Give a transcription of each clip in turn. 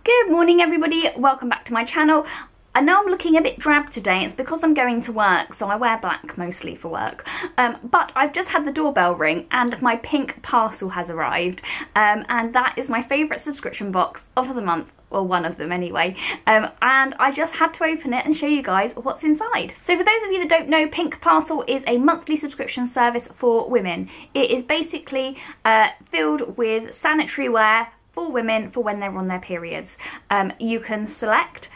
Good morning everybody, welcome back to my channel. I know I'm looking a bit drab today, it's because I'm going to work, so I wear black mostly for work. But I've just had the doorbell ring and my pink parcel has arrived. And that is my favourite subscription box of the month. Well, one of them anyway, and I just had to open it and show you guys what's inside. So for those of you that don't know, Pink Parcel is a monthly subscription service for women. It is basically filled with sanitary wear for women for when they're on their periods. You can select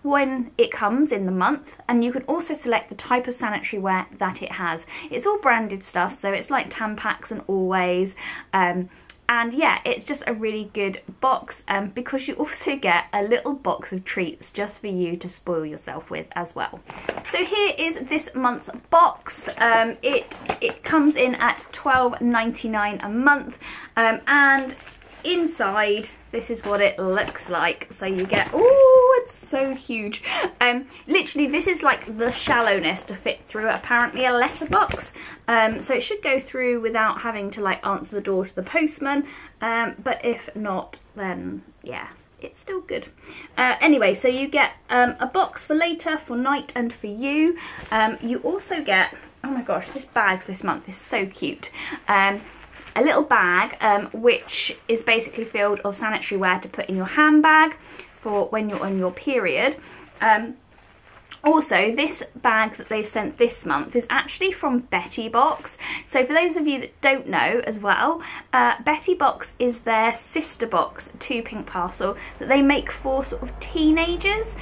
when it comes in the month, and you can also select the type of sanitary wear that it has. It's all branded stuff, so it's like Tampax and Always. And yeah, it's just a really good box because you also get a little box of treats just for you to spoil yourself with as well. So here is this month's box. It comes in at $12.99 a month, and inside this is what it looks like. So you get, oh, it's so huge. Literally this is like the shallowness to fit through apparently a letterbox. So it should go through without having to like answer the door to the postman. But if not, then yeah, it's still good. Anyway, so you get a box for later, for night and for you. You also get, oh my gosh, this bag this month is so cute. A little bag which is basically filled of sanitary wear to put in your handbag for when you're on your period. Also, this bag that they've sent this month is actually from Betty Box. So for those of you that don't know as well, Betty Box is their sister box to Pink Parcel that they make for sort of teenagers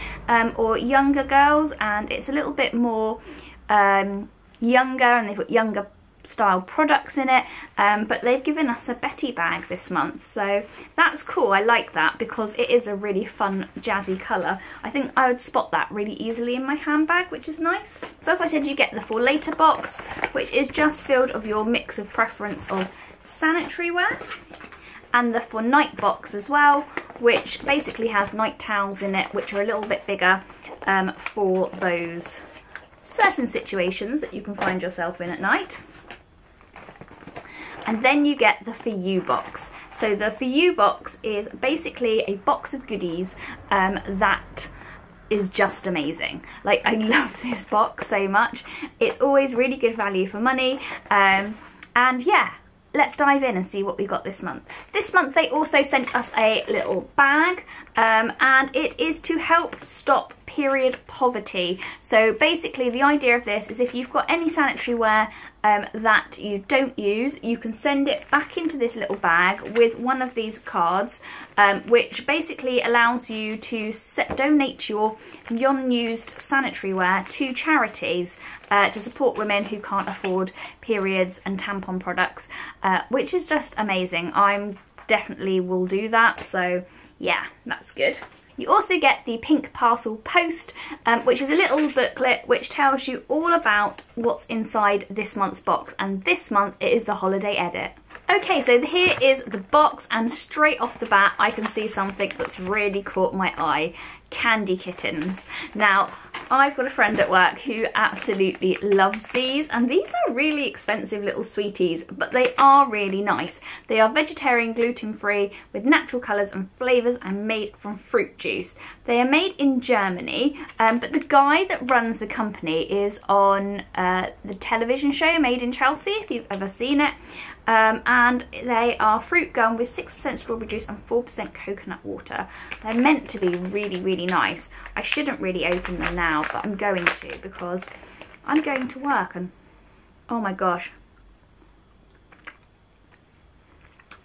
or younger girls, and it's a little bit more younger, and they've got younger style products in it, but they've given us a Betty bag this month, so that's cool. I like that because it is a really fun jazzy colour. I think I would spot that really easily in my handbag, which is nice. So as I said, you get the for later box, which is just filled of your mix of preference of sanitary wear, and the for night box as well, which basically has night towels in it, which are a little bit bigger for those certain situations that you can find yourself in at night. And then you get the For You box. So the For You box is basically a box of goodies that is just amazing. Like, I love this box so much. It's always really good value for money. And yeah, let's dive in and see what we got this month. This month they also sent us a little bag, and it is to help stop period poverty. So basically the idea of this is if you've got any sanitary wear that you don't use, you can send it back into this little bag with one of these cards, which basically allows you to donate your unused sanitary wear to charities to support women who can't afford periods and tampon products, which is just amazing. I definitely will do that, so yeah, that's good. You also get the Pink Parcel Post, which is a little booklet which tells you all about what's inside this month's box, and this month it is the holiday edit. Okay, so here is the box, and straight off the bat I can see something that's really caught my eye. Candy kittens. Now, I've got a friend at work who absolutely loves these, and these are really expensive little sweeties, but they are really nice. They are vegetarian, gluten-free, with natural colours and flavours, and made from fruit juice. They are made in Germany, but the guy that runs the company is on the television show Made in Chelsea, if you've ever seen it. And they are fruit gum with 6% strawberry juice and 4% coconut water. They're meant to be really, really nice. I shouldn't really open them now, but I'm going to because I'm going to work, and oh my gosh.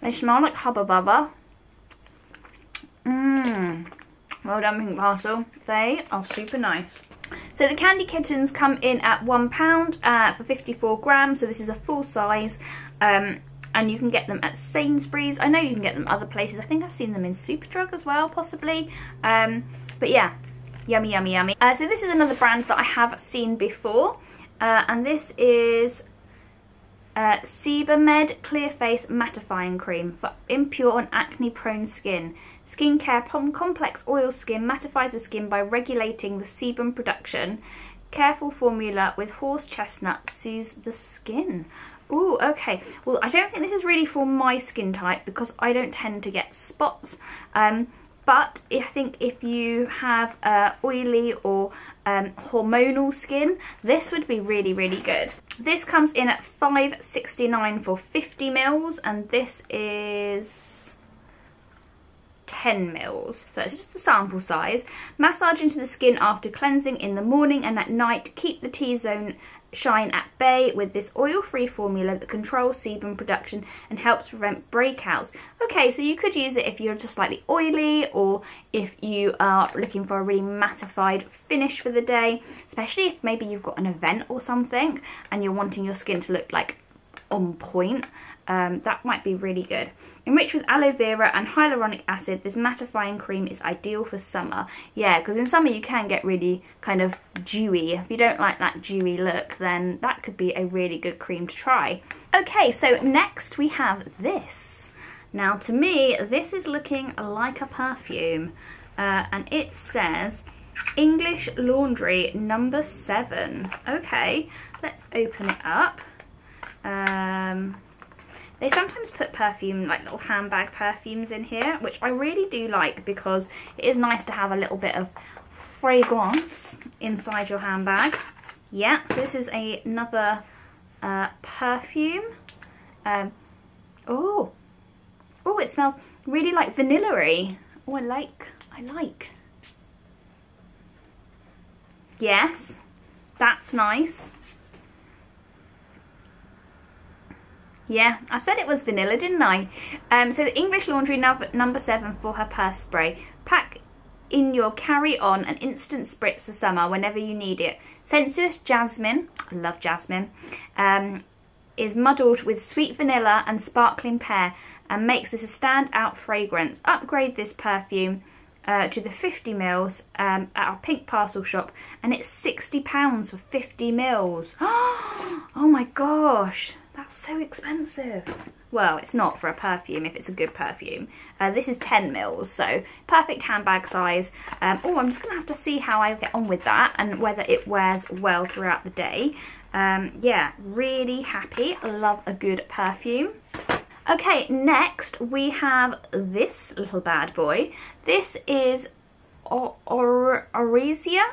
They smell like Hubba Bubba. Well done, Pink Parcel. They are super nice. So the candy kittens come in at £1 for 54 grams, so this is a full size, and you can get them at Sainsbury's. I know you can get them other places. I think I've seen them in Superdrug as well, possibly. But yeah, yummy, yummy, yummy. So this is another brand that I have seen before, and this is Sebamed Clear Face Mattifying Cream for impure and acne-prone skin. Skincare complex oil skin mattifies the skin by regulating the sebum production. Careful formula with horse chestnut soothes the skin. Ooh, okay. Well, I don't think this is really for my skin type because I don't tend to get spots. but I think if you have oily or hormonal skin, this would be really, really good. This comes in at $5.69 for 50 mils, and this is 10 mils, so it's just the sample size. Massage into the skin after cleansing in the morning and at night. Keep the T-zone shine at bay with this oil-free formula that controls sebum production and helps prevent breakouts. Okay, so you could use it if you're just slightly oily, or if you are looking for a really mattified finish for the day, especially if maybe you've got an event or something and you're wanting your skin to look like on point. That might be really good. Enriched with aloe vera and hyaluronic acid, this mattifying cream is ideal for summer. Yeah, because in summer you can get really kind of dewy. If you don't like that dewy look, then that could be a really good cream to try. Okay, so next we have this. Now to me, this is looking like a perfume, and it says English Laundry No. 7. Okay, let's open it up. They sometimes put perfume, like little handbag perfumes in here, which I really do like, because it is nice to have a little bit of fragrance inside your handbag. Yeah, so this is another perfume. Oh, it smells really like vanilla-y. Oh, I like. Yes, that's nice. Yeah, I said it was vanilla, didn't I? So the English Laundry No. 7 for her purse spray. Pack in your carry-on and instant spritz for summer whenever you need it. Sensuous jasmine, I love jasmine, is muddled with sweet vanilla and sparkling pear and makes this a standout fragrance. Upgrade this perfume to the 50 mils at our Pink Parcel shop, and it's £60 for 50 mils. Oh my gosh, that's so expensive. Well, it's not for a perfume if it's a good perfume. This is 10 mils, so perfect handbag size. Oh, I'm just going to have to see how I get on with that and whether it wears well throughout the day. Yeah, really happy. I love a good perfume. Okay, next we have this little bad boy. This is Oresia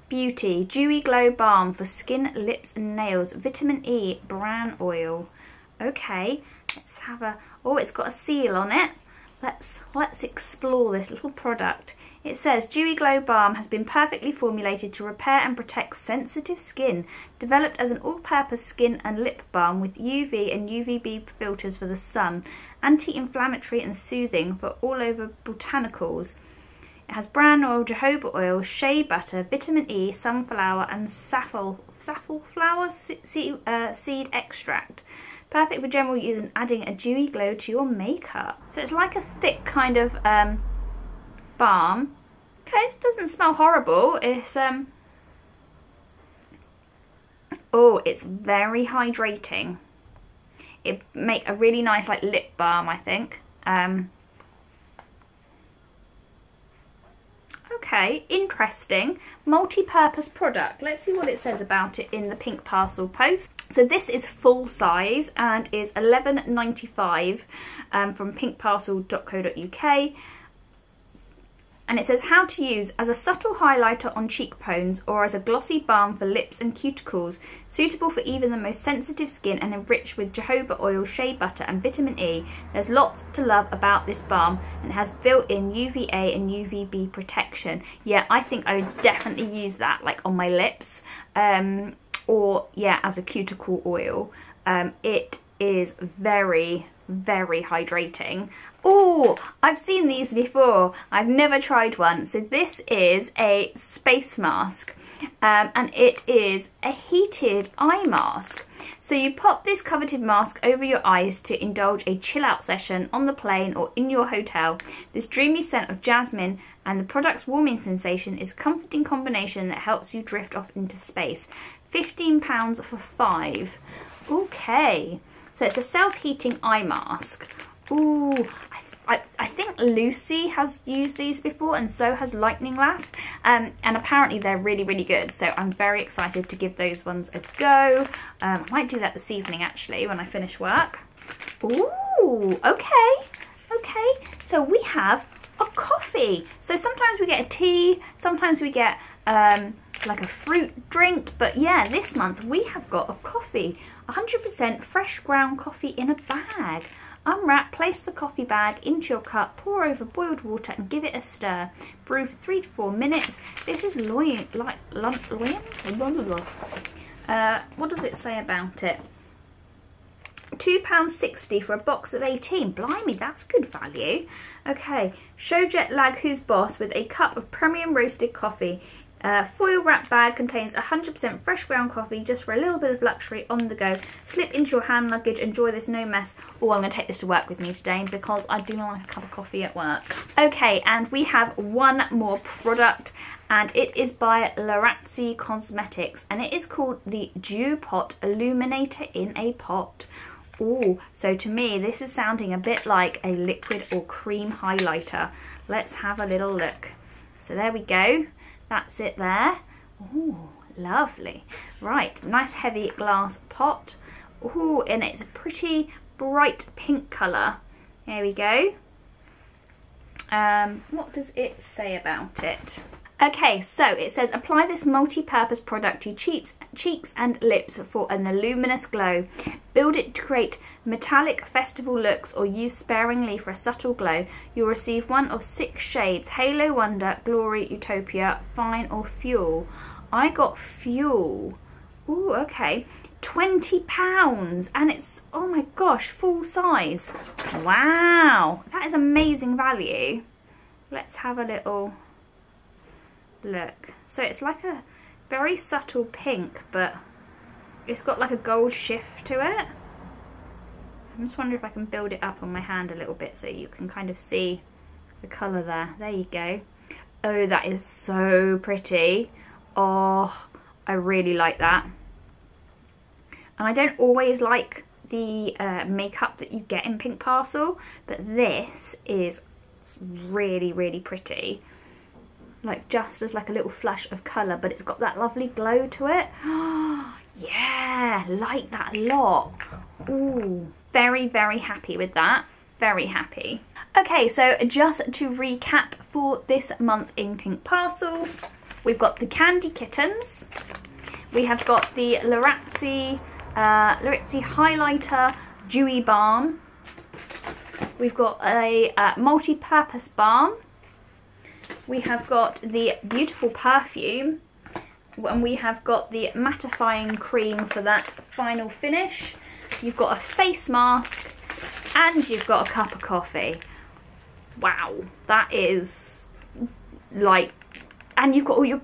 Beauty Dewy Glow Balm for skin, lips and nails. Vitamin E bran oil. Okay, let's have a... Oh, it's got a seal on it. Let's explore this little product. It says Dewy Glow Balm has been perfectly formulated to repair and protect sensitive skin. Developed as an all-purpose skin and lip balm with UV and UVB filters for the sun. Anti-inflammatory and soothing for all over botanicals. It has bran oil, jojoba oil, shea butter, vitamin E, sunflower and safflower seed extract. Perfect for general use and adding a dewy glow to your makeup. So it's like a thick kind of balm. Okay, it doesn't smell horrible. It's oh, it's very hydrating. It make a really nice like lip balm, I think. Okay, interesting. Multi-purpose product. Let's see what it says about it in the Pink Parcel post. So this is full size and is $11.95 from pinkparcel.co.uk. And it says how to use as a subtle highlighter on cheekbones or as a glossy balm for lips and cuticles, suitable for even the most sensitive skin and enriched with jojoba oil, shea butter and vitamin E. There's lots to love about this balm and it has built-in UVA and UVB protection. Yeah, I think I would definitely use that like on my lips, or yeah, as a cuticle oil. It is very, very hydrating. Oh, I've seen these before. I've never tried one. So this is a space mask, and it is a heated eye mask. So you pop this coveted mask over your eyes to indulge a chill out session on the plane or in your hotel. This dreamy scent of jasmine and the product's warming sensation is a comforting combination that helps you drift off into space. £15 for 5. Okay, so it's a self-heating eye mask. Ooh, I think Lucy has used these before, and so has Lightning Lass, and apparently they're really, really good, so I'm very excited to give those ones a go. I might do that this evening actually when I finish work. Ooh, okay, Okay, so we have a coffee. So sometimes we get a tea, sometimes we get like a fruit drink, but yeah, this month we have got a coffee. 100% fresh ground coffee in a bag. Unwrap, place the coffee bag into your cup, pour over boiled water and give it a stir. Brew for 3 to 4 minutes. This is what does it say about it? £2.60 for a box of 18. Blimey, that's good value. Okay, show jet lag who's boss with a cup of premium roasted coffee. Foil wrap bag contains 100% fresh ground coffee just for a little bit of luxury on the go. Slip into your hand luggage, enjoy this, no mess. Oh, I'm going to take this to work with me today because I do like a cup of coffee at work. Okay, and we have one more product and it is by Larazzi Cosmetics and it is called the Jus Pot Illuminator in a pot. Oh, so to me this is sounding a bit like a liquid or cream highlighter. Let's have a little look. So there we go. That's it there. Oh, lovely. Right, nice heavy glass pot. Oh, and it's a pretty bright pink colour. There we go. What does it say about it? Okay, so it says apply this multi-purpose product to cheeks and lips for an luminous glow. Build it to create metallic festival looks or use sparingly for a subtle glow. You'll receive one of 6 shades: Halo, Wonder, Glory, Utopia, Fine or Fuel. I got Fuel. Ooh, okay. £20 and it's, oh my gosh, full size. Wow, that is amazing value. Let's have a little look. So it's like a very subtle pink, but it's got like a gold shift to it. I'm just wondering if I can build it up on my hand a little bit so you can kind of see the colour there. There you go. Oh, that is so pretty. Oh, I really like that. And I don't always like the makeup that you get in Pink Parcel, but this is really, really pretty. Like just as like a little flush of colour, but it's got that lovely glow to it. Yeah, like that a lot. Ooh, very, very happy with that. Very happy. Okay, so just to recap for this month in Pink Parcel, we've got the Candy Kittens. We have got the Larazzi Highlighter Dewy Balm. We've got a multi-purpose balm. We have got the beautiful perfume, and we have got the mattifying cream for that final finish. You've got a face mask, and you've got a cup of coffee. Wow, that is like, and you've got all your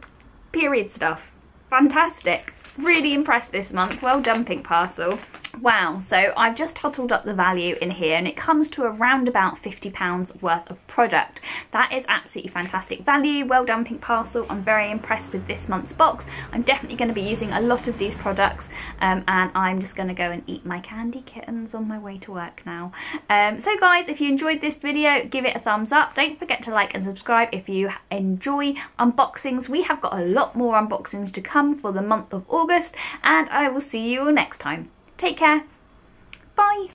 period stuff. Fantastic. Really impressed this month. Well done, Pink Parcel. Wow, so I've just totaled up the value in here and it comes to around about £50 worth of product. That is absolutely fantastic value. Well done, Pink Parcel. I'm very impressed with this month's box. I'm definitely going to be using a lot of these products and I'm just going to go and eat my candy kittens on my way to work now. So guys, if you enjoyed this video, give it a thumbs up. Don't forget to like and subscribe if you enjoy unboxings. We have got a lot more unboxings to come for the month of August and I will see you all next time. Take care. Bye.